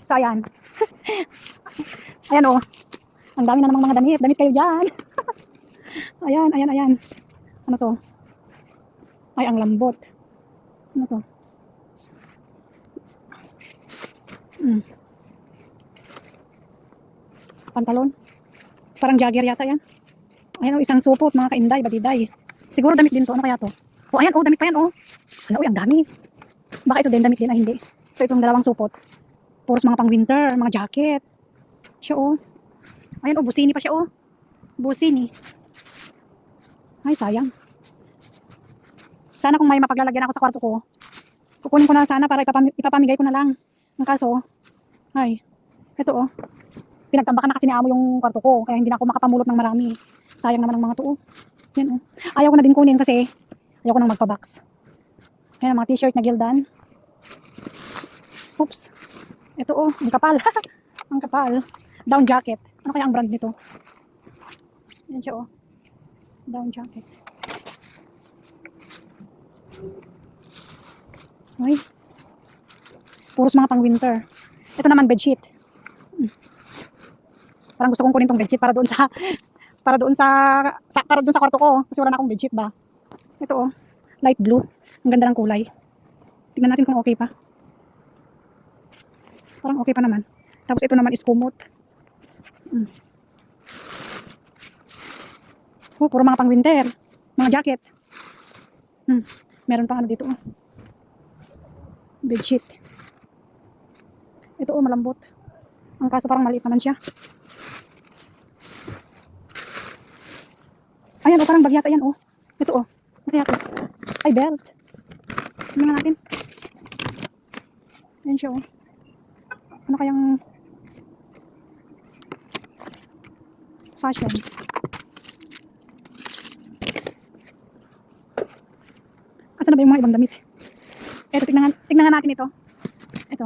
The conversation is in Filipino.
So, ayan. Ayan, oh. Ang dami na namang mga damit. Damit kayo dyan. Ayan, ayan, ayan. Ano to? Ay, ang lambot. Ano to? Pantalon. Parang jogger yata yan. Ayan, oh, isang supot, mga kainday, badiday. Siguro damit din to. Ano kaya to? Oh, ayan, oh, damit pa yan, oh. Hala, uy, ang dami. Baka ito din, damit din, ay hindi. So, itong dalawang supot. Puros mga pang winter, mga jacket. Siya, oh. Ayan, oh, busini pa siya, oh. Busini. Ay, sayang. Sana kung may mapaglalagyan ako sa kwarto ko, kukunin ko na sana para ipapamigay ko na lang. Ang kaso, ay, ito, oh. Pinagtambakan na kasi ni amo yung kwarto ko, kaya hindi na ako makapamulot ng marami. Sayang naman ang mga to, oh. Yan, oh. Ayaw ko na din kunin kasi ayaw ko nang magpa-box. Ayan, ang mga t-shirt na Gildan. Oops. Ito, oh, ang kapal. Ang kapal. Down jacket. Ano kaya ang brand nito? Yan siya, oh. Down jacket. Ay. Puros mga pang winter. Ito naman bedsheet. Parang gusto kong kunin tong bedsheet para doon sa kwarto ko kasi wala na akong bedsheet ba. Ito, oh, light blue. Ang ganda ng kulay. Tingnan natin kung okay pa. Parang okay pa naman. Tapos ito naman is kumot. Oh, puro mga pang winter. Mga jacket. Meron pang ano dito, oh. Bedsheet. Ito, oh, malambot. Ang kaso parang maliit naman siya. Ayan, oh, parang bag yata yan, oh. Ito, oh. Ano kaya ito? Ay, belt. Tingnan natin. Ayan siya, oh. Ano kayang fashion? Asan na ba yung mga ibang damit? Ito, tingnan nga natin ito. Ito.